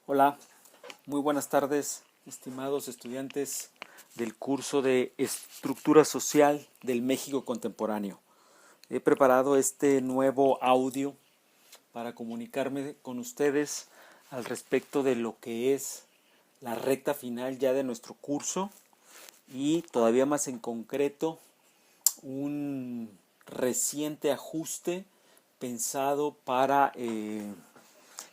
Hola, muy buenas tardes, estimados estudiantes del curso de Estructura Social del México Contemporáneo. He preparado este nuevo audio para comunicarme con ustedes al respecto de lo que es la recta final ya de nuestro curso y todavía más en concreto un reciente ajuste pensado para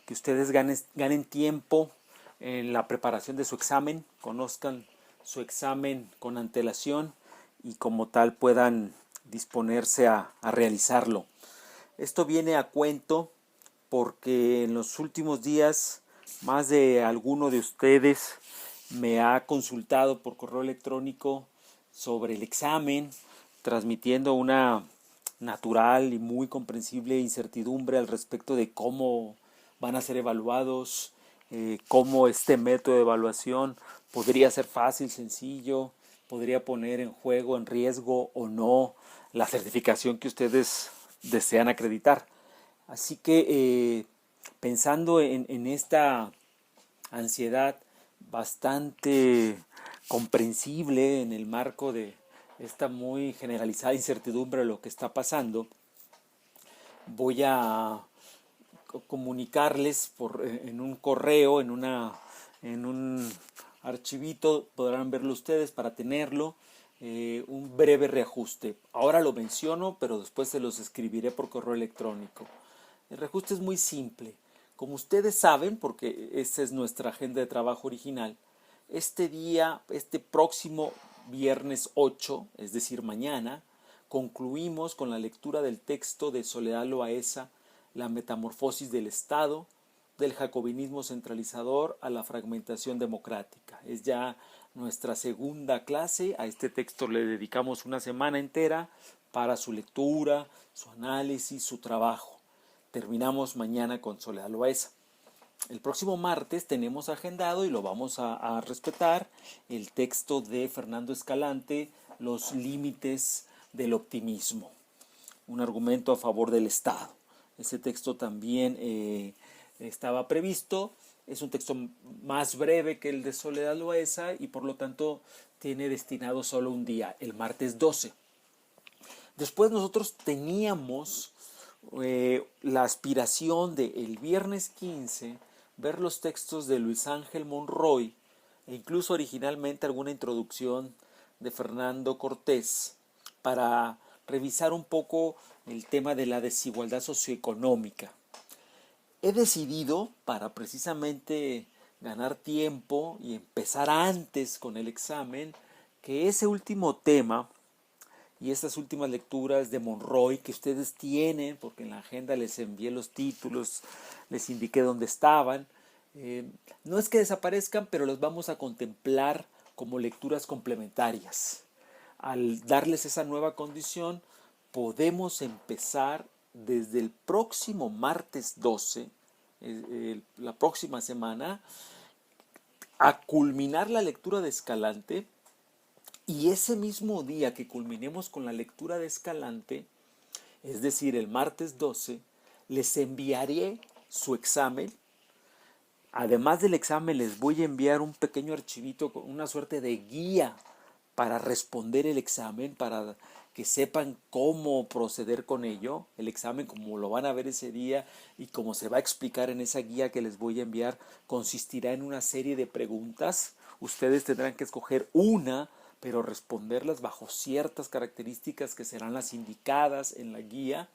que ustedes ganen tiempo en la preparación de su examen, conozcan su examen con antelación y como tal puedan disponerse a realizarlo. Esto viene a cuento porque en los últimos días más de alguno de ustedes me ha consultado por correo electrónico sobre el examen, transmitiendo una natural y muy comprensible incertidumbre al respecto de cómo van a ser evaluados, cómo este método de evaluación podría ser fácil, sencillo, podría poner en juego, en riesgo o no la certificación que ustedes desean acreditar. Así que pensando en esta ansiedad bastante comprensible en el marco de esta muy generalizada incertidumbre de lo que está pasando, voy a comunicarles en un correo, en un archivito, podrán verlo ustedes para tenerlo, un breve reajuste. Ahora lo menciono, pero después se los escribiré por correo electrónico. El reajuste es muy simple. Como ustedes saben, porque esa es nuestra agenda de trabajo original, este próximo viernes 8, es decir, mañana, concluimos con la lectura del texto de Soledad Loaesa, La metamorfosis del Estado, del jacobinismo centralizador a la fragmentación democrática. Es ya nuestra segunda clase. A este texto le dedicamos una semana entera para su lectura, su análisis, su trabajo. Terminamos mañana con Soledad Loaesa. El próximo martes tenemos agendado y lo vamos a respetar el texto de Fernando Escalante, Los límites del optimismo, un argumento a favor del Estado. Ese texto también estaba previsto, es un texto más breve que el de Soledad Loaesa y por lo tanto tiene destinado solo un día, el martes 12. Después nosotros teníamos la aspiración de el viernes 15 ver los textos de Luis Ángel Monroy e incluso originalmente alguna introducción de Fernando Cortés para revisar un poco el tema de la desigualdad socioeconómica. He decidido, para precisamente ganar tiempo y empezar antes con el examen, que ese último tema y estas últimas lecturas de Monroy que ustedes tienen, porque en la agenda les envié los títulos, les indiqué dónde estaban, no es que desaparezcan, pero los vamos a contemplar como lecturas complementarias. Al darles esa nueva condición, podemos empezar desde el próximo martes 12, la próxima semana, a culminar la lectura de Escalante. Y ese mismo día que culminemos con la lectura de Escalante, es decir, el martes 12, les enviaré su examen. Además del examen, les voy a enviar un pequeño archivito con una suerte de guía para responder el examen, para que sepan cómo proceder con ello. El examen, como lo van a ver ese día y como se va a explicar en esa guía que les voy a enviar, consistirá en una serie de preguntas. Ustedes tendrán que escoger una, pero responderlas bajo ciertas características que serán las indicadas en la guía.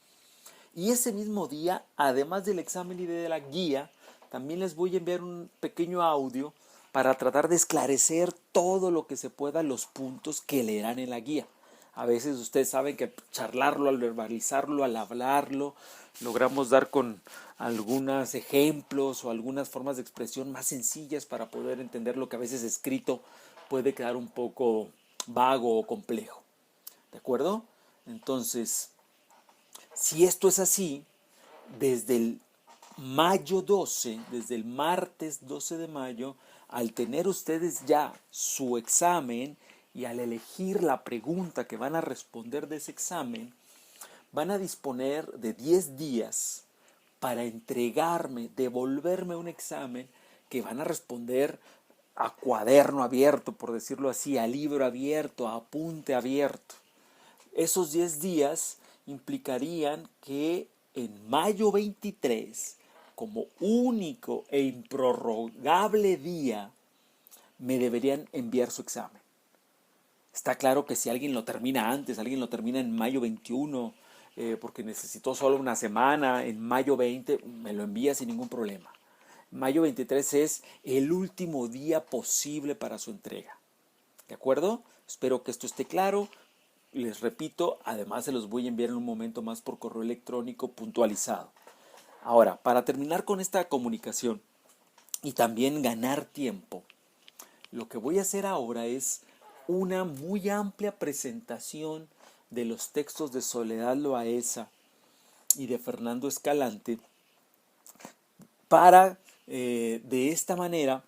Y ese mismo día, además del examen y de la guía, también les voy a enviar un pequeño audio para tratar de esclarecer todo lo que se pueda los puntos que leerán en la guía. A veces ustedes saben que charlarlo, al verbalizarlo, al hablarlo, logramos dar con algunos ejemplos o algunas formas de expresión más sencillas para poder entender lo que a veces escrito puede quedar un poco vago o complejo. ¿De acuerdo? Entonces, si esto es así, desde el mayo 12, desde el martes 12 de mayo, al tener ustedes ya su examen y al elegir la pregunta que van a responder de ese examen, van a disponer de 10 días para entregarme, devolverme un examen que van a responder a cuaderno abierto, por decirlo así, a libro abierto, a apunte abierto. Esos 10 días implicarían que en mayo 23, como único e improrrogable día, me deberían enviar su examen. Está claro que si alguien lo termina antes, alguien lo termina en mayo 21, porque necesitó solo una semana, en mayo 20 me lo envía sin ningún problema. Mayo 23 es el último día posible para su entrega. ¿De acuerdo? Espero que esto esté claro. Les repito, además se los voy a enviar en un momento más por correo electrónico puntualizado. Ahora, para terminar con esta comunicación y también ganar tiempo, lo que voy a hacer ahora es una muy amplia presentación de los textos de Soledad Loaesa y de Fernando Escalante para de esta manera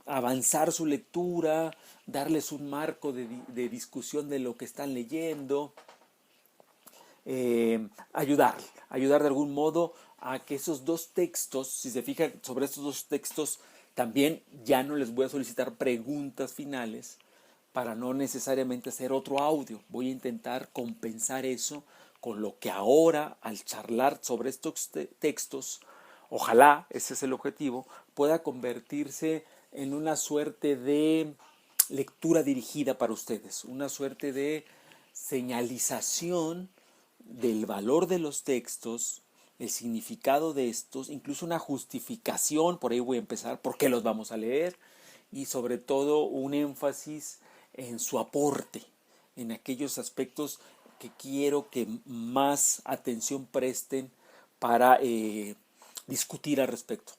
avanzar su lectura, darles un marco de discusión de lo que están leyendo, ayudar de algún modo a que esos dos textos, si se fijan sobre estos dos textos, también ya no les voy a solicitar preguntas finales para no necesariamente hacer otro audio. Voy a intentar compensar eso con lo que ahora, al charlar sobre estos textos, ojalá, ese es el objetivo, pueda convertirse en una suerte de lectura dirigida para ustedes, una suerte de señalización del valor de los textos, el significado de estos, incluso una justificación, por ahí voy a empezar, por qué los vamos a leer, y sobre todo un énfasis en su aporte, en aquellos aspectos que quiero que más atención presten para discutir al respecto.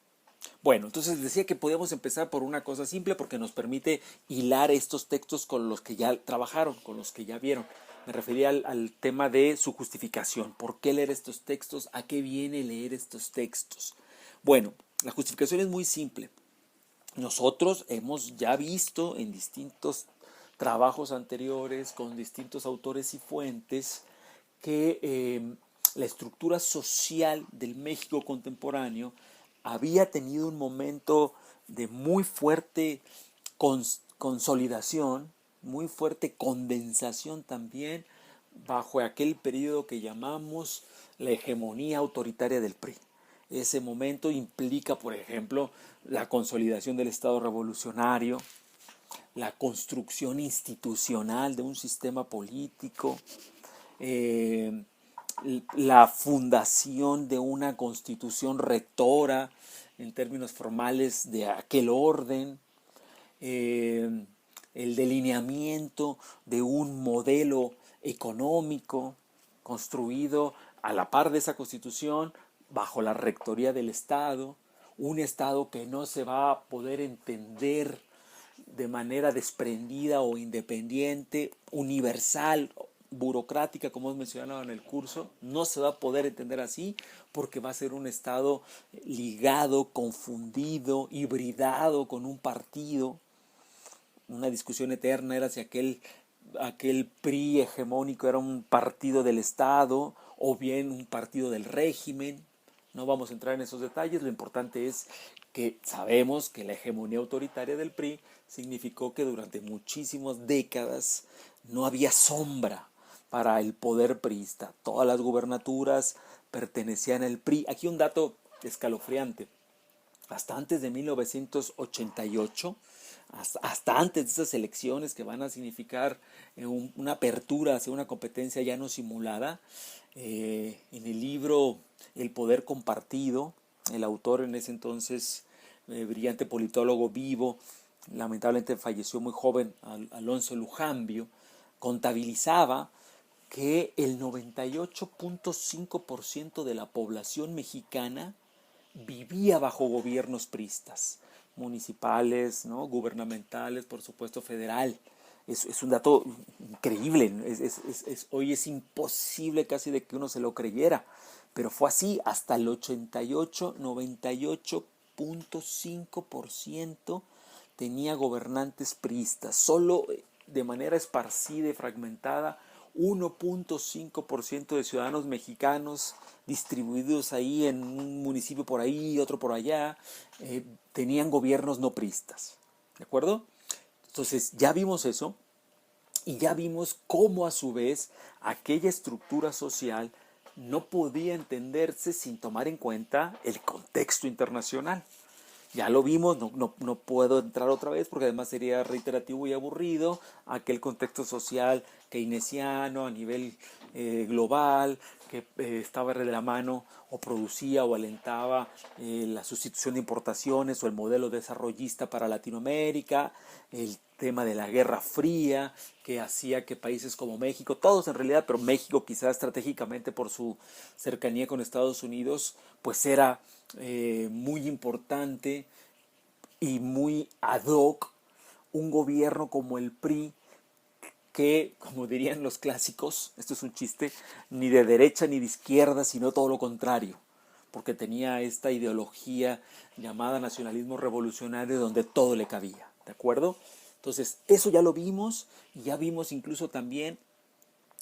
Bueno, entonces decía que podíamos empezar por una cosa simple porque nos permite hilar estos textos con los que ya trabajaron, con los que ya vieron. Me refería al tema de su justificación. ¿Por qué leer estos textos? ¿A qué viene leer estos textos? Bueno, la justificación es muy simple. Nosotros hemos ya visto en distintos trabajos anteriores, con distintos autores y fuentes, que la estructura social del México contemporáneo había tenido un momento de muy fuerte consolidación, muy fuerte condensación también, bajo aquel periodo que llamamos la hegemonía autoritaria del PRI. Ese momento implica, por ejemplo, la consolidación del Estado revolucionario, la construcción institucional de un sistema político, la fundación de una constitución rectora en términos formales de aquel orden, el delineamiento de un modelo económico construido a la par de esa constitución bajo la rectoría del Estado, un Estado que no se va a poder entender de manera desprendida o independiente, universal, burocrática, como hemos mencionado en el curso, no se va a poder entender así porque va a ser un Estado ligado, confundido, hibridado con un partido. Una discusión eterna era si aquel PRI hegemónico era un partido del Estado o bien un partido del régimen. No vamos a entrar en esos detalles, lo importante es que sabemos que la hegemonía autoritaria del PRI significó que durante muchísimas décadas no había sombra para el poder priista. Todas las gubernaturas pertenecían al PRI. Aquí un dato escalofriante. Hasta antes de 1988, hasta antes de esas elecciones que van a significar una apertura hacia una competencia ya no simulada, en el libro El poder compartido, el autor en ese entonces, brillante politólogo vivo, lamentablemente falleció muy joven, Alonso Lujambio, contabilizaba que el 98.5% de la población mexicana vivía bajo gobiernos priistas, municipales, ¿no?, gubernamentales, por supuesto federal. Es un dato increíble, hoy es imposible casi de que uno se lo creyera, pero fue así hasta el 98 tenía gobernantes priistas. Solo de manera esparcida y fragmentada 1.5% de ciudadanos mexicanos distribuidos ahí en un municipio por ahí, otro por allá, tenían gobiernos no priistas. ¿De acuerdo? Entonces ya vimos eso y ya vimos cómo a su vez aquella estructura social no podía entenderse sin tomar en cuenta el contexto internacional. Ya lo vimos, no puedo entrar otra vez porque además sería reiterativo y aburrido. Aquel contexto social keynesiano a nivel global que estaba de la mano o producía o alentaba la sustitución de importaciones o el modelo desarrollista para Latinoamérica, el tema de la Guerra Fría que hacía que países como México, todos en realidad, pero México quizás estratégicamente por su cercanía con Estados Unidos, pues era muy importante y muy ad hoc un gobierno como el PRI que, como dirían los clásicos, esto es un chiste, ni de derecha ni de izquierda, sino todo lo contrario, porque tenía esta ideología llamada nacionalismo revolucionario donde todo le cabía, ¿de acuerdo? Entonces, eso ya lo vimos y ya vimos incluso también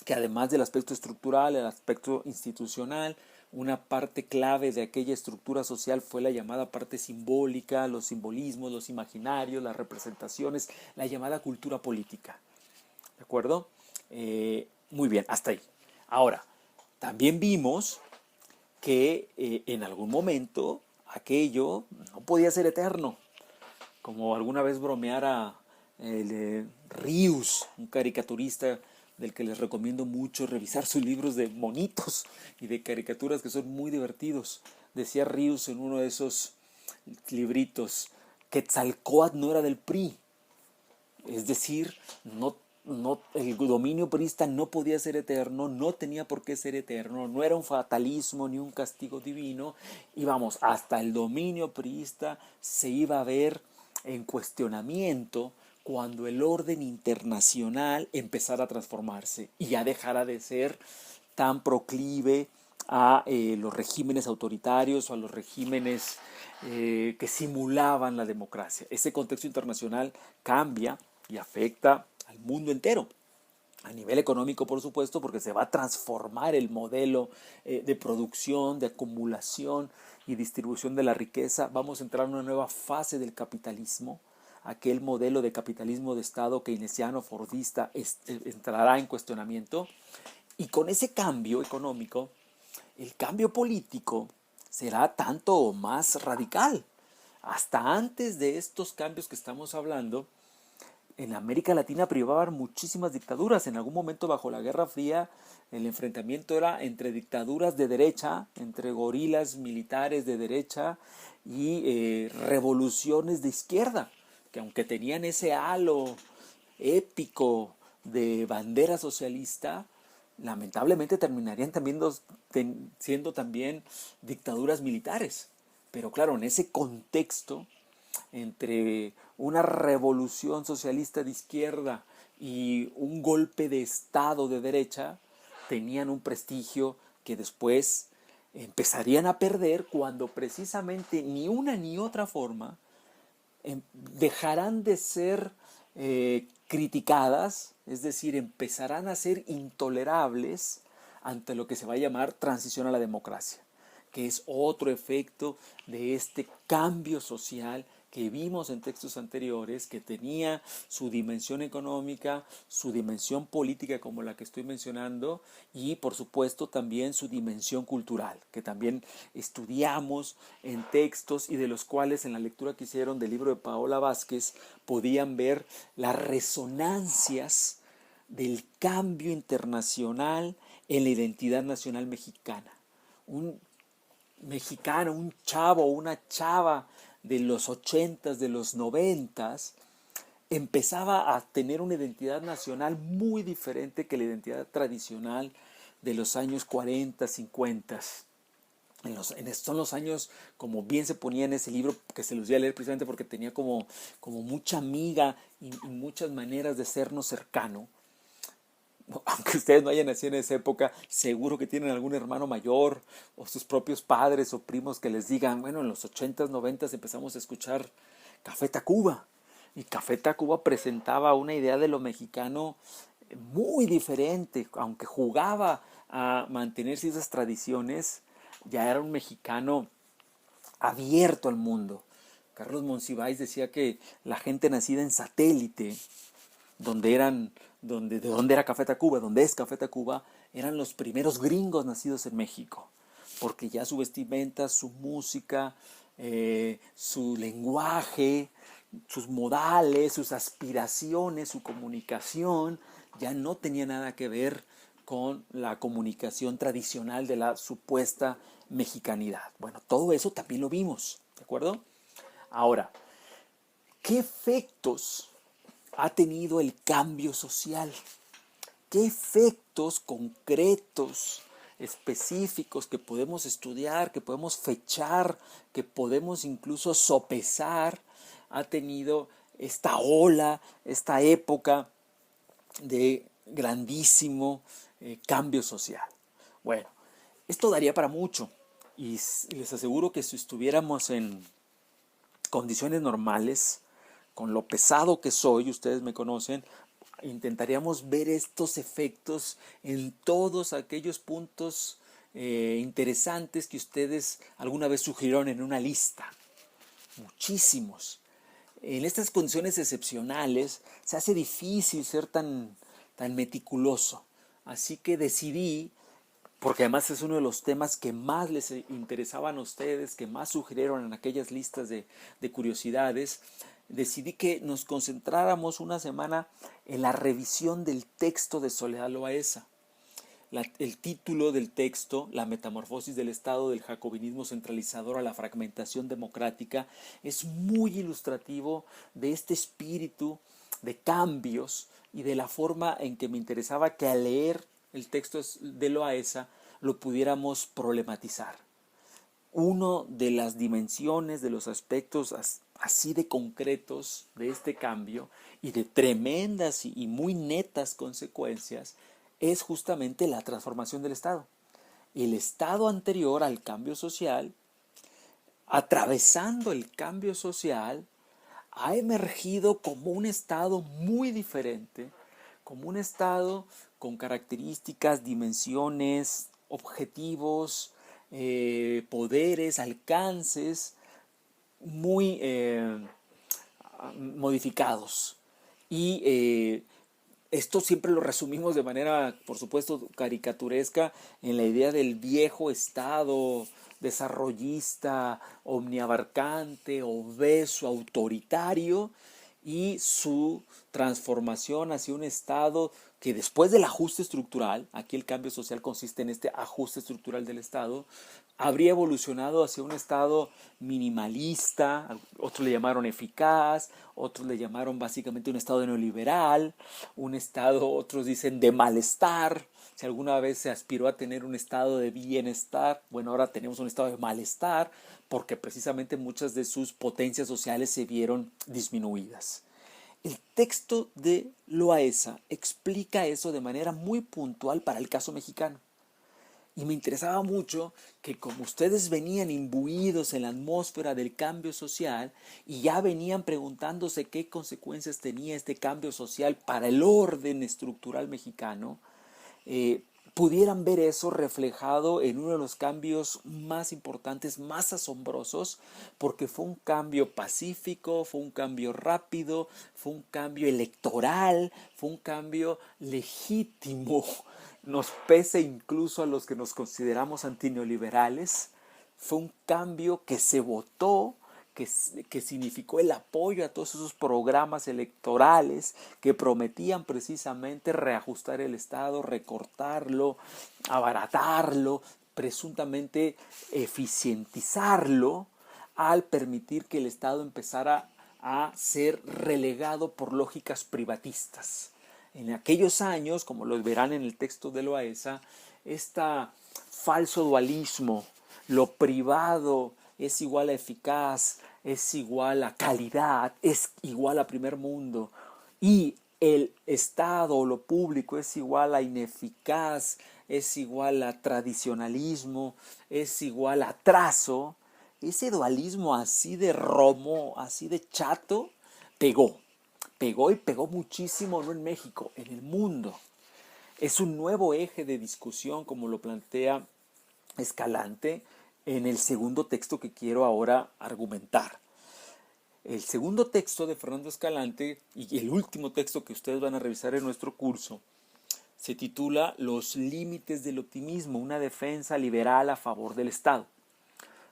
que además del aspecto estructural, el aspecto institucional, una parte clave de aquella estructura social fue la llamada parte simbólica, los simbolismos, los imaginarios, las representaciones, la llamada cultura política. ¿De acuerdo? Muy bien, hasta ahí. Ahora, también vimos que en algún momento aquello no podía ser eterno. Como alguna vez bromeara Rius, un caricaturista del que les recomiendo mucho revisar sus libros de monitos y de caricaturas que son muy divertidos. Decía Rius en uno de esos libritos, Quetzalcóatl no era del PRI, es decir, el dominio priista no podía ser eterno, no tenía por qué ser eterno, no era un fatalismo ni un castigo divino, y vamos, hasta el dominio priista se iba a ver en cuestionamiento cuando el orden internacional empezara a transformarse y ya dejara de ser tan proclive a los regímenes autoritarios o a los regímenes que simulaban la democracia. Ese contexto internacional cambia y afecta al mundo entero. A nivel económico, por supuesto, porque se va a transformar el modelo de producción, de acumulación y distribución de la riqueza. Vamos a entrar en una nueva fase del capitalismo. Aquel modelo de capitalismo de Estado keynesiano, fordista, entrará en cuestionamiento. Y con ese cambio económico, el cambio político será tanto más radical. Hasta antes de estos cambios que estamos hablando, en América Latina privaban muchísimas dictaduras. En algún momento bajo la Guerra Fría el enfrentamiento era entre dictaduras de derecha, entre gorilas militares de derecha y revoluciones de izquierda, que aunque tenían ese halo épico de bandera socialista, lamentablemente terminarían también siendo también dictaduras militares. Pero claro, en ese contexto entre una revolución socialista de izquierda y un golpe de Estado de derecha, tenían un prestigio que después empezarían a perder cuando precisamente ni una ni otra forma dejarán de ser criticadas, es decir, empezarán a ser intolerables ante lo que se va a llamar transición a la democracia, que es otro efecto de este cambio social que vimos en textos anteriores, que tenía su dimensión económica, su dimensión política como la que estoy mencionando y por supuesto también su dimensión cultural, que también estudiamos en textos y de los cuales en la lectura que hicieron del libro de Paola Vázquez podían ver las resonancias del cambio internacional en la identidad nacional mexicana. Un mexicano, un chavo o una chava de los 80s, de los 90s, empezaba a tener una identidad nacional muy diferente que la identidad tradicional de los años 40, 50. Son los años, como bien se ponía en ese libro, que se los di a leer precisamente porque tenía como mucha amiga y muchas maneras de sernos cercano. Aunque ustedes no hayan nacido en esa época, seguro que tienen algún hermano mayor o sus propios padres o primos que les digan, bueno, en los 80s, 90s empezamos a escuchar Café Tacuba. Y Café Tacuba presentaba una idea de lo mexicano muy diferente, aunque jugaba a mantenerse esas tradiciones, ya era un mexicano abierto al mundo. Carlos Monsiváis decía que la gente nacida en satélite, de donde era Café Tacuba, donde es Café Tacuba, eran los primeros gringos nacidos en México, porque ya su vestimenta, su música, su lenguaje, sus modales, sus aspiraciones, su comunicación, ya no tenía nada que ver con la comunicación tradicional de la supuesta mexicanidad. Bueno, todo eso también lo vimos, ¿de acuerdo? Ahora, ¿qué efectos ha tenido el cambio social? ¿Qué efectos concretos, específicos que podemos estudiar, que podemos fechar, que podemos incluso sopesar ha tenido esta ola, esta época de grandísimo cambio social? Bueno, esto daría para mucho y les aseguro que si estuviéramos en condiciones normales, con lo pesado que soy, ustedes me conocen, intentaríamos ver estos efectos en todos aquellos puntos interesantes que ustedes alguna vez sugirieron en una lista. Muchísimos. En estas condiciones excepcionales se hace difícil ser tan meticuloso. Así que decidí, porque además es uno de los temas que más les interesaban a ustedes, que más sugirieron en aquellas listas de curiosidades, decidí que nos concentráramos una semana en la revisión del texto de Soledad Loaesa. El título del texto, La metamorfosis del Estado del jacobinismo centralizador a la fragmentación democrática, es muy ilustrativo de este espíritu de cambios y de la forma en que me interesaba que al leer el texto de Loaesa lo pudiéramos problematizar. Uno de las dimensiones, de los aspectos así de concretos de este cambio y de tremendas y muy netas consecuencias es justamente la transformación del Estado. El Estado anterior al cambio social, atravesando el cambio social, ha emergido como un Estado muy diferente, como un Estado con características, dimensiones, objetivos, poderes, alcances muy modificados. Y esto siempre lo resumimos de manera, por supuesto, caricaturesca en la idea del viejo Estado desarrollista, omniabarcante, obeso, autoritario, y su transformación hacia un Estado que después del ajuste estructural, aquí el cambio social consiste en este ajuste estructural del Estado, habría evolucionado hacia un Estado minimalista, otros le llamaron eficaz, otros le llamaron básicamente un Estado neoliberal, un Estado, otros dicen de malestar. Si alguna vez se aspiró a tener un estado de bienestar, bueno, ahora tenemos un estado de malestar porque precisamente muchas de sus potencias sociales se vieron disminuidas. El texto de Loaesa explica eso de manera muy puntual para el caso mexicano. Y me interesaba mucho que como ustedes venían imbuidos en la atmósfera del cambio social y ya venían preguntándose qué consecuencias tenía este cambio social para el orden estructural mexicano, pudieran ver eso reflejado en uno de los cambios más importantes, más asombrosos, porque fue un cambio pacífico, fue un cambio rápido, fue un cambio electoral, fue un cambio legítimo, nos pese incluso a los que nos consideramos antineoliberales, fue un cambio que se votó, que significó el apoyo a todos esos programas electorales que prometían precisamente reajustar el Estado, recortarlo, abaratarlo, presuntamente eficientizarlo, al permitir que el Estado empezara a ser relegado por lógicas privatistas. En aquellos años, como lo verán en el texto de Loaesa, este falso dualismo, lo privado es igual a eficaz, es igual a calidad, es igual a primer mundo, y el Estado o lo público es igual a ineficaz, es igual a tradicionalismo, es igual a atraso. Ese dualismo así de romo, así de chato, pegó y pegó muchísimo, no en México, en el mundo. Es un nuevo eje de discusión, como lo plantea Escalante, en el segundo texto que quiero ahora argumentar. El segundo texto de Fernando Escalante y el último texto que ustedes van a revisar en nuestro curso se titula Los límites del optimismo, una defensa liberal a favor del Estado.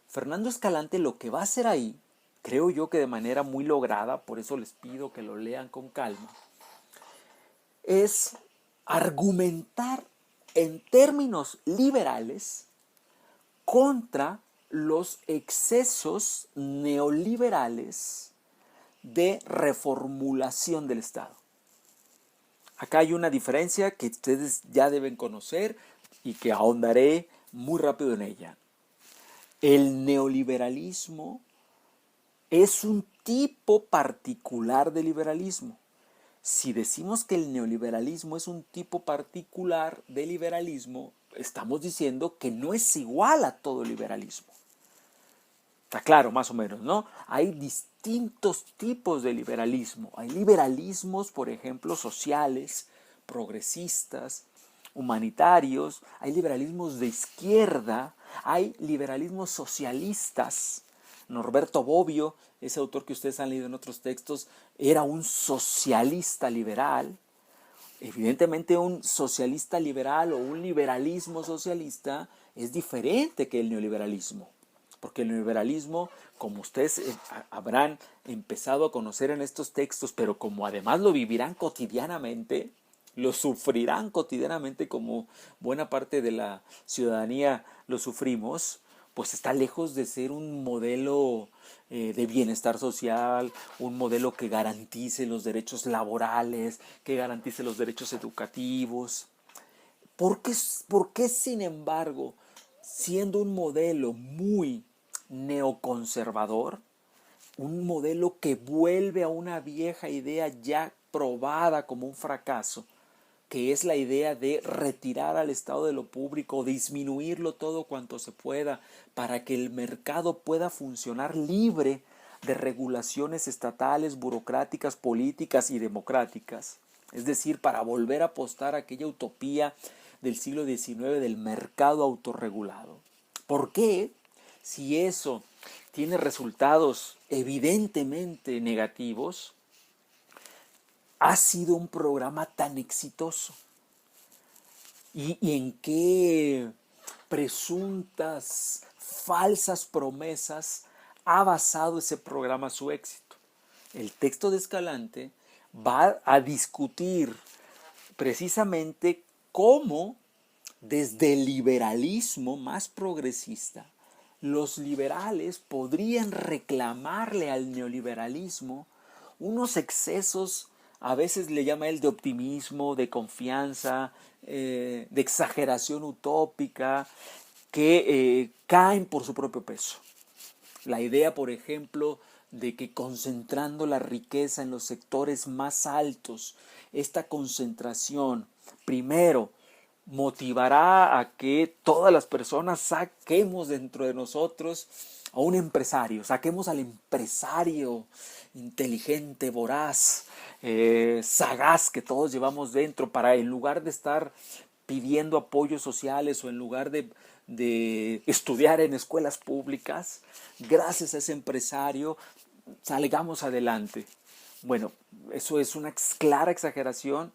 Fernando Escalante lo que va a hacer ahí, creo yo que de manera muy lograda, por eso les pido que lo lean con calma, es argumentar en términos liberales contra los excesos neoliberales de reformulación del Estado. Acá hay una diferencia que ustedes ya deben conocer y que ahondaré muy rápido en ella. El neoliberalismo es un tipo particular de liberalismo. Si decimos que el neoliberalismo es un tipo particular de liberalismo, estamos diciendo que no es igual a todo liberalismo. Está claro, más o menos, ¿no? Hay distintos tipos de liberalismo. Hay liberalismos, por ejemplo, sociales, progresistas, humanitarios. Hay liberalismos de izquierda. Hay liberalismos socialistas. Norberto Bobbio, ese autor que ustedes han leído en otros textos, era un socialista liberal. Evidentemente un socialista liberal o un liberalismo socialista es diferente que el neoliberalismo. Porque el neoliberalismo, como ustedes habrán empezado a conocer en estos textos, pero como además lo vivirán cotidianamente, lo sufrirán cotidianamente como buena parte de la ciudadanía lo sufrimos, pues está lejos de ser un modelo de bienestar social, un modelo que garantice los derechos laborales, que garantice los derechos educativos. ¿Por qué, sin embargo, siendo un modelo muy neoconservador, un modelo que vuelve a una vieja idea ya probada como un fracaso, que es la idea de retirar al Estado de lo público, disminuirlo todo cuanto se pueda, para que el mercado pueda funcionar libre de regulaciones estatales, burocráticas, políticas y democráticas? Es decir, para volver a apostar a aquella utopía del siglo XIX del mercado autorregulado. ¿Por qué? Si eso tiene resultados evidentemente negativos, ha sido un programa tan exitoso. ¿Y en qué presuntas falsas promesas ha basado ese programa su éxito? El texto de Escalante va a discutir precisamente cómo desde el liberalismo más progresista los liberales podrían reclamarle al neoliberalismo unos excesos, a veces le llama él de optimismo, de confianza, de exageración utópica, que caen por su propio peso. La idea, por ejemplo, de que concentrando la riqueza en los sectores más altos, esta concentración, primero, motivará a que todas las personas saquemos dentro de nosotros a un empresario, saquemos al empresario inteligente, voraz, sagaz que todos llevamos dentro, para en lugar de estar pidiendo apoyos sociales o en lugar de estudiar en escuelas públicas, gracias a ese empresario salgamos adelante. Bueno, eso es una clara exageración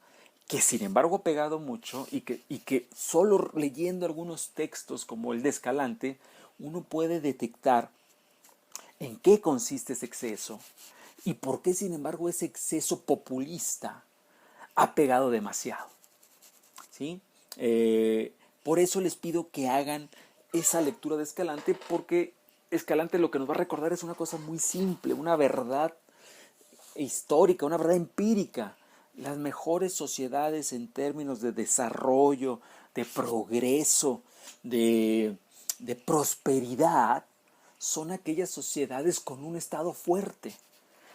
que sin embargo ha pegado mucho y que solo leyendo algunos textos como el de Escalante uno puede detectar en qué consiste ese exceso y por qué sin embargo ese exceso populista ha pegado demasiado. ¿Sí? Por eso les pido que hagan esa lectura de Escalante, porque Escalante lo que nos va a recordar es una cosa muy simple, una verdad histórica, una verdad empírica. Las mejores sociedades en términos de desarrollo, de progreso, de prosperidad, son aquellas sociedades con un Estado fuerte.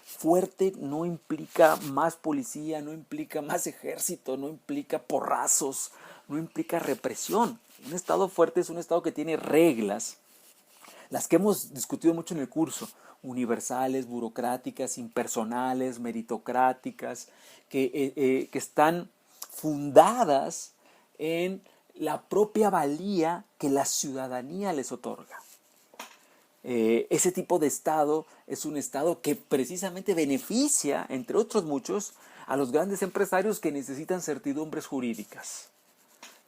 Fuerte no implica más policía, no implica más ejército, no implica porrazos, no implica represión. Un Estado fuerte es un Estado que tiene reglas, las que hemos discutido mucho en el curso, universales, burocráticas, impersonales, meritocráticas, que están fundadas en la propia valía que la ciudadanía les otorga. Ese tipo de Estado es un Estado que precisamente beneficia, entre otros muchos, a los grandes empresarios que necesitan certidumbres jurídicas.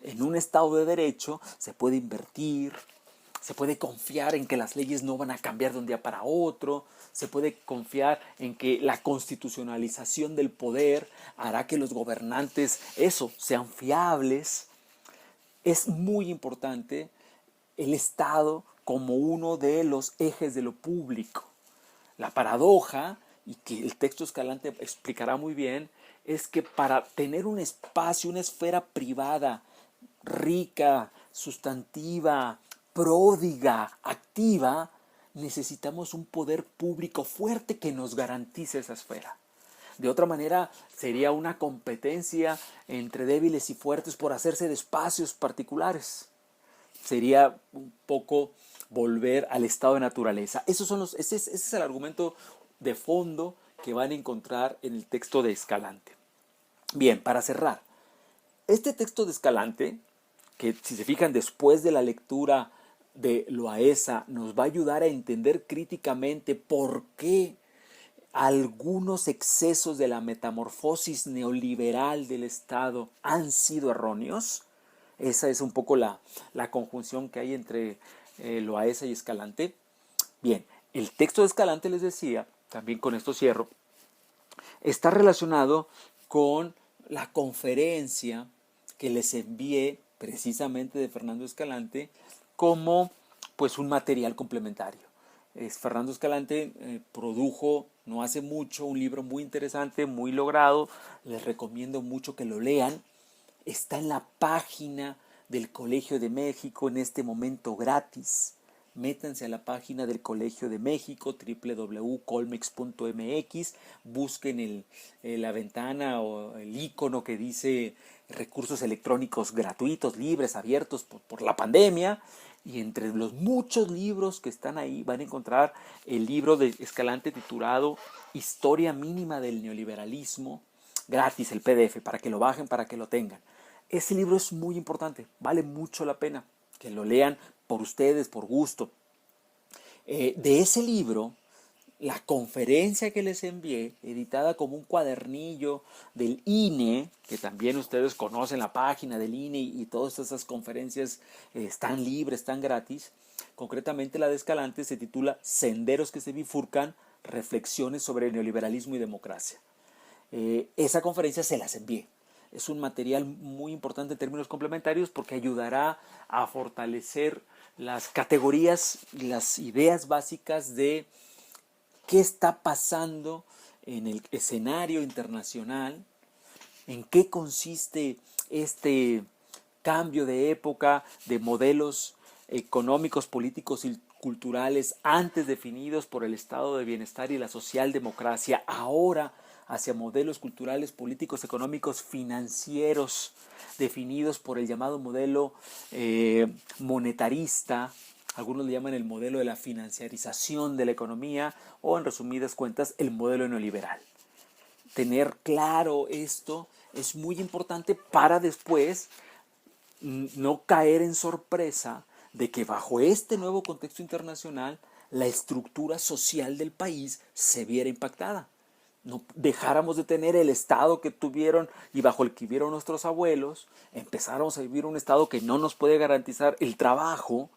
En un Estado de Derecho se puede invertir, se puede confiar en que las leyes no van a cambiar de un día para otro, se puede confiar en que la constitucionalización del poder hará que los gobernantes, sean fiables. Es muy importante el Estado como uno de los ejes de lo público. La paradoja, y que el texto Escalante explicará muy bien, es que para tener un espacio, una esfera privada, rica, sustantiva, pródiga, activa, necesitamos un poder público fuerte que nos garantice esa esfera. De otra manera, sería una competencia entre débiles y fuertes por hacerse de espacios particulares. Sería un poco volver al estado de naturaleza. Ese es el argumento de fondo que van a encontrar en el texto de Escalante. Bien, para cerrar, este texto de Escalante, que si se fijan después de la lectura de Loaesa, nos va a ayudar a entender críticamente por qué algunos excesos de la metamorfosis neoliberal del Estado han sido erróneos. Esa es un poco la conjunción que hay entre Loaesa y Escalante. Bien, el texto de Escalante, les decía, también con esto cierro, está relacionado con la conferencia que les envié precisamente de Fernando Escalante como pues un material complementario. Fernando Escalante produjo no hace mucho un libro muy interesante, muy logrado. Les recomiendo mucho que lo lean. Está en la página del Colegio de México en este momento gratis. Métanse a la página del Colegio de México, www.colmex.mx, busquen la ventana o el icono que dice recursos electrónicos gratuitos, libres, abiertos por la pandemia, y entre los muchos libros que están ahí van a encontrar el libro de Escalante titulado Historia mínima del neoliberalismo, gratis, el PDF, para que lo bajen, para que lo tengan. Ese libro es muy importante, vale mucho la pena que lo lean por ustedes, por gusto. De ese libro, la conferencia que les envié, editada como un cuadernillo del INE, que también ustedes conocen la página del INE y todas esas conferencias están libres, están gratis. Concretamente la de Escalante se titula Senderos que se bifurcan, reflexiones sobre el neoliberalismo y democracia. Esa conferencia se las envié. Es un material muy importante en términos complementarios porque ayudará a fortalecer las categorías y las ideas básicas de qué está pasando en el escenario internacional, en qué consiste este cambio de época de modelos económicos, políticos y culturales antes definidos por el estado de bienestar y la socialdemocracia, ahora hacia modelos culturales, políticos, económicos, financieros, definidos por el llamado modelo monetarista. Algunos le llaman el modelo de la financiarización de la economía o, en resumidas cuentas, el modelo neoliberal. Tener claro esto es muy importante para después no caer en sorpresa de que bajo este nuevo contexto internacional la estructura social del país se viera impactada. No dejáramos de tener el estado que tuvieron y bajo el que vivieron nuestros abuelos, empezáramos a vivir un estado que no nos puede garantizar el trabajo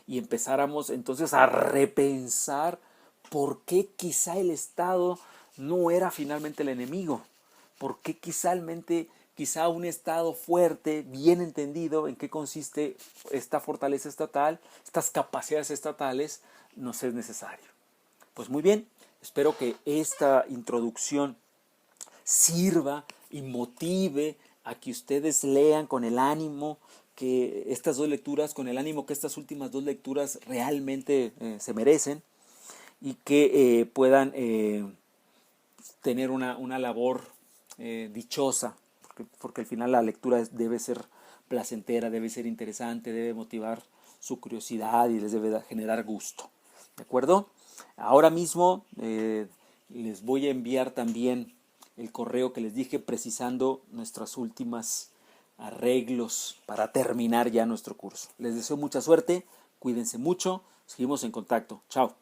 y empezáramos entonces a repensar por qué quizá el estado no era finalmente el enemigo, por qué quizá un estado fuerte, bien entendido en qué consiste esta fortaleza estatal, estas capacidades estatales, nos es necesario. Pues muy bien. Espero que esta introducción sirva y motive a que ustedes lean con el ánimo que estas dos lecturas, con el ánimo que estas últimas dos lecturas realmente se merecen y que puedan tener una labor dichosa, porque al final la lectura debe ser placentera, debe ser interesante, debe motivar su curiosidad y les debe generar gusto. ¿De acuerdo? Ahora mismo les voy a enviar también el correo que les dije precisando nuestras últimas arreglos para terminar ya nuestro curso. Les deseo mucha suerte, cuídense mucho, seguimos en contacto. Chao.